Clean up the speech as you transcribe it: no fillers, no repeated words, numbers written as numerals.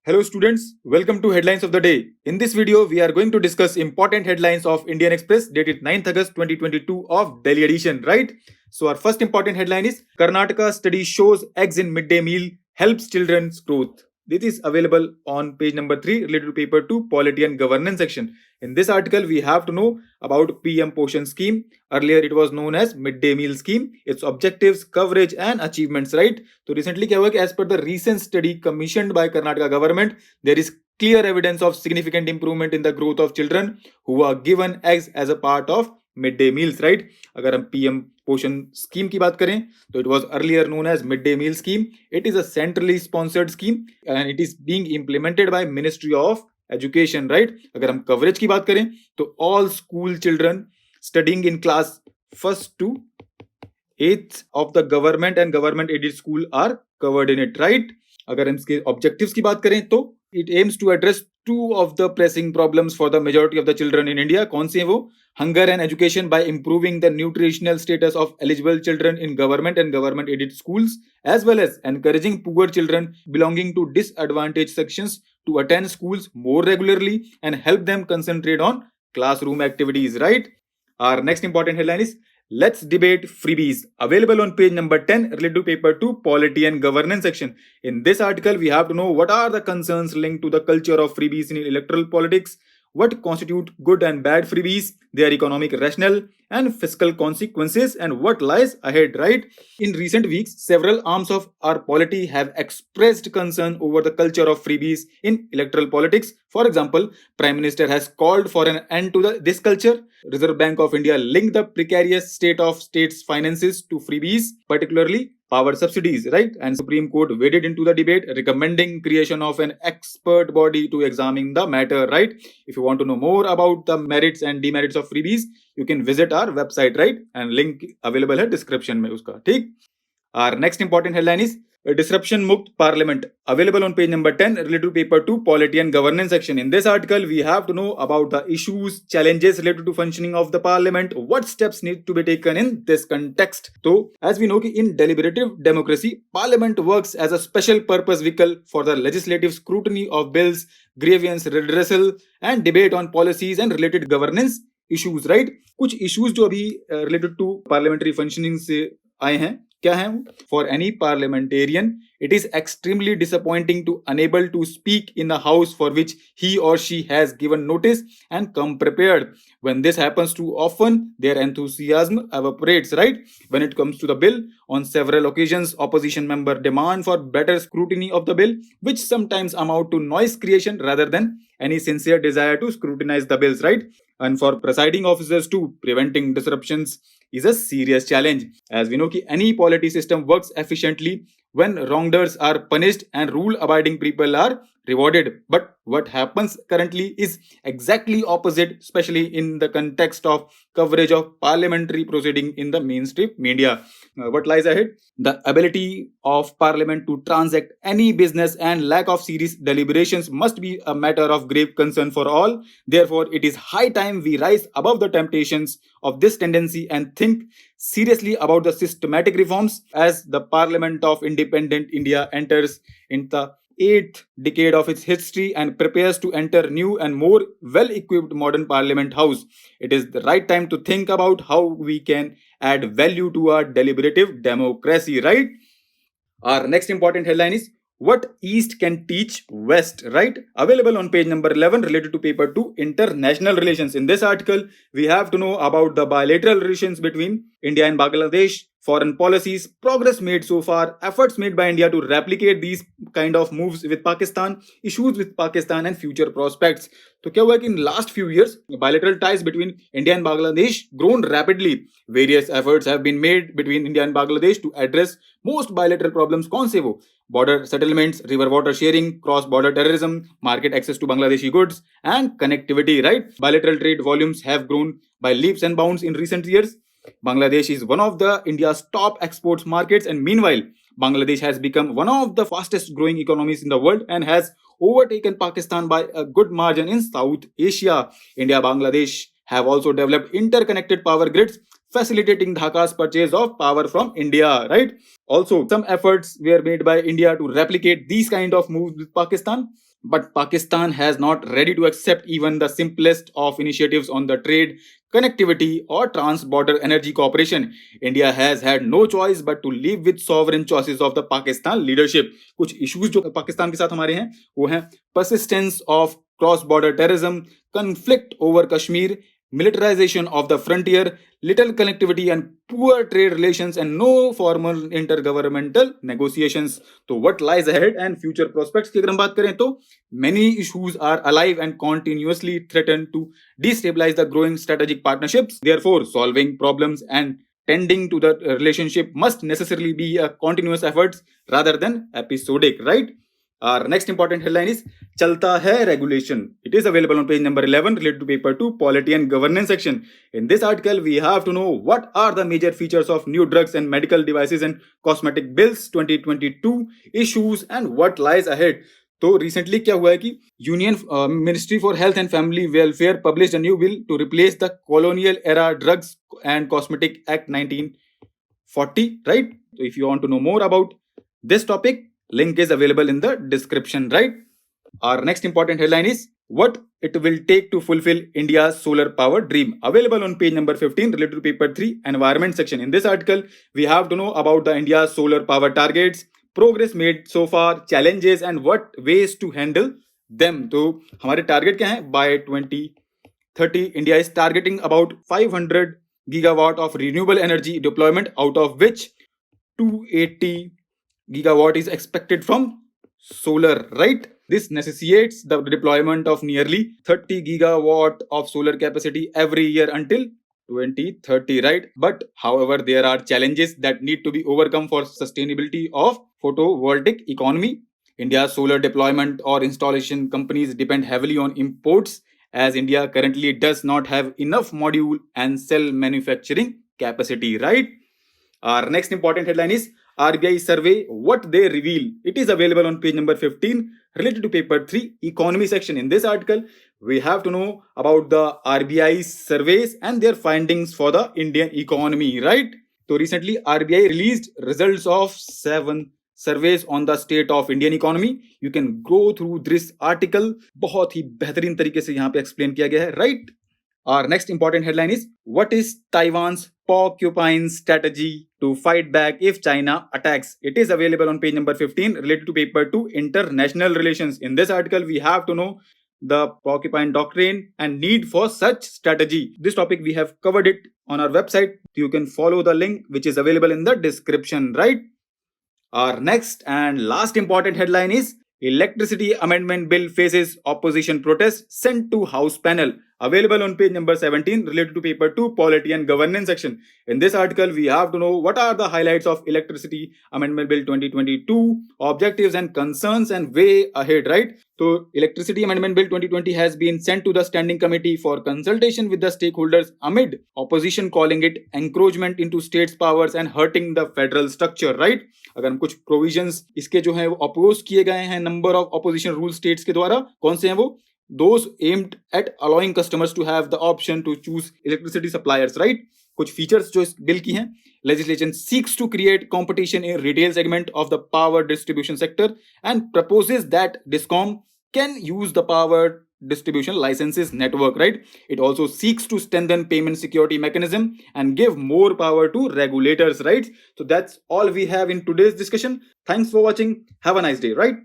Hello students, welcome to Headlines of the Day. In this video, we are going to discuss important headlines of Indian Express dated 9th August 2022 of Delhi edition, right? So our first important headline is Karnataka study shows eggs in midday meal helps children's growth. This is available on page number 3 related to paper 2 Polity and Governance section. In this article, we have to know about PM Poshan scheme. Earlier, it was known as midday meal scheme, its objectives, coverage and achievements, right? So recently क्या हुआ कि as per the recent study commissioned by Karnataka government, there is clear evidence of significant improvement in the growth of children who are given eggs as a part of midday meals, right? अगर हम PM पोषण scheme की बात करें तो it was earlier known as mid day meal scheme. It is a centrally sponsored scheme and it is being implemented by ministry of education, right? अगर हम coverage की बात करें तो all school children studying in class first to 8th of the government and government aided school are covered in it, right? अगर हम इसके objectives की बात करें तो it aims to address two of the pressing problems for the majority of the children in India. कौन से हैं वो? Hunger and education by improving the nutritional status of eligible children in government and government aided schools, as well as encouraging poor children belonging to disadvantaged sections to attend schools more regularly and help them concentrate on classroom activities, right? Our next important headline is Let's Debate Freebies, available on page number 10 related to paper 2 Polity and Governance section. In this article, we have to know what are the concerns linked to the culture of freebies in electoral politics, what constitute good and bad freebies, their economic rationale and fiscal consequences, and what lies ahead, right? In recent weeks, several arms of our polity have expressed concern over the culture of freebies in electoral politics. For example, Prime Minister has called for an end to this culture. Reserve Bank of India linked the precarious state of states' finances to freebies, particularly power subsidies, right? And Supreme Court waded into the debate, recommending creation of an expert body to examine the matter, right? If you want to know more about the merits and demerits of freebies, you can visit our website, right? And link available है description में उसका, ठीक? Our next important headline is Disruption-mukt Parliament, available on page number 10 related to paper 2 Polity and Governance section. In this article, we have to know about the issues, challenges related to functioning of the parliament, what steps need to be taken in this context. So, as we know, in deliberative democracy, parliament works as a special purpose vehicle for the legislative scrutiny of bills, grievance redressal and debate on policies and related governance issues, right? कुछ issues जो अभी related to parliamentary functioning से आए हैं, क्या है? For any parliamentarian, it is extremely disappointing to unable to speak in a house for which he or she has given notice and come prepared. When this happens too often, their enthusiasm evaporates, right? When it comes to the bill, on several occasions, opposition member demand for better scrutiny of the bill, which sometimes amount to noise creation rather than any sincere desire to scrutinize the bills, right? And for presiding officers too, preventing disruptions is a serious challenge. As we know, any polity system works efficiently when wrongdoers are punished and rule-abiding people are rewarded. But what happens currently is exactly opposite, especially in the context of coverage of parliamentary proceeding in the mainstream media. What lies ahead? The ability of parliament to transact any business and lack of serious deliberations must be a matter of grave concern for all. Therefore, it is high time we rise above the temptations of this tendency and think seriously about the systematic reforms as the Parliament of Independent India enters into the 8th decade of its history and prepares to enter new and more well-equipped modern parliament house. It is the right time to think about how we can add value to our deliberative democracy, right? Our next important headline is What East Can Teach West, right? Available on page number 11 related to paper 2 International Relations. In this article, we have to know about the bilateral relations between India and Bangladesh, foreign policies, progress made so far, efforts made by India to replicate these kind of moves with Pakistan, issues with Pakistan and future prospects. तो क्या हुआ कि in last few years, bilateral ties between India and Bangladesh grown rapidly. Various efforts have been made between India and Bangladesh to address most bilateral problems. कौन से वो? Border settlements, river water sharing, cross-border terrorism, market access to Bangladeshi goods, and connectivity, right? Bilateral trade volumes have grown by leaps and bounds in recent years. Bangladesh is one of the India's top exports markets, and meanwhile, Bangladesh has become one of the fastest growing economies in the world and has overtaken Pakistan by a good margin in South Asia. India and Bangladesh have also developed interconnected power grids, facilitating Dhaka's purchase of power from India, right? Also, some efforts were made by India to replicate these kind of moves with Pakistan. but Pakistan has not ready to accept even the simplest of initiatives on the trade, connectivity or trans-border energy cooperation. India has had no choice but to live with sovereign choices of the Pakistan leadership. कुछ issues जो पाकिस्तान के साथ हमारे हैं वो हैं persistence of cross-border terrorism, conflict over Kashmir, militarization of the frontier, little connectivity and poor trade relations, and no formal intergovernmental negotiations. So what lies ahead and future prospects की अगर हम बात करें तो many issues are alive and continuously threaten to destabilize the growing strategic partnerships. Therefore, solving problems and tending to the relationship must necessarily be a continuous effort rather than episodic, right? Our next important headline is Chalta Hai Regulation. It is available on page number 11 related to paper 2 Polity and Governance section. In this article, we have to know what are the major features of new drugs and medical devices and cosmetic bills 2022 issues and what lies ahead. तो recently क्या हुआ है कि union ministry for health and family welfare published a new bill to replace the colonial era drugs and cosmetic act 1940, right? So if you want to know more about this topic, link is available in the description, right? Our next important headline is what it will take to fulfill India's solar power dream. Available on page number 15 related to paper 3 environment section. In this article, we have to know about the India's solar power targets, progress made so far, challenges and what ways to handle them. तो हमारे target क्या है? By 2030, India is targeting about 500 gigawatt of renewable energy deployment, out of which 280 gigawatt is expected from solar, right? This necessitates the deployment of nearly 30 gigawatt of solar capacity every year until 2030, right? But however, there are challenges that need to be overcome for sustainability of photovoltaic economy. India's solar deployment or installation companies depend heavily on imports, as India currently does not have enough module and cell manufacturing capacity, right? Our next important headline is RBI survey, what they reveal. It is available on page number 15 related to paper 3 economy section. In this article, we have to know about the RBI surveys and their findings for the Indian economy, right? So recently RBI released results of 7 surveys on the state of Indian economy. You can go through this article. बहुत ही बेहतरीन तरीके से यहाँ पे explain किया गया है, right? Our next important headline is what is Taiwan's porcupine strategy to fight back if China attacks. It is available on page number 15 related to paper 2 international relations. In this article, we have to know the porcupine doctrine and need for such strategy. This topic we have covered it on our website. You can follow the link which is available in the description, right? Our next and last important headline is Electricity Amendment Bill faces opposition protest sent to House panel. Available on page number 17 related to paper 2 Polity and Governance section. In this article, we have to know what are the highlights of Electricity Amendment Bill 2022, objectives and concerns and way ahead, right? So Electricity Amendment Bill 2020 has been sent to the Standing Committee for consultation with the stakeholders amid opposition calling it encroachment into states' powers and hurting the federal structure, right? अगर हम कुछ provisions इसके जो है oppose किए गए हैं number of opposition rule states के द्वारा, कौन से हैं वो? Those aimed at allowing customers to have the option to choose electricity suppliers, right? कुछ फीचर्स जो इस बिल की हैं. Legislation seeks to create competition in retail segment of the power distribution sector and proposes that DISCOM can use the power distribution licenses network, right? It also seeks to strengthen payment security mechanism and give more power to regulators, right? So that's all we have in today's discussion. Thanks for watching. Have a nice day, right?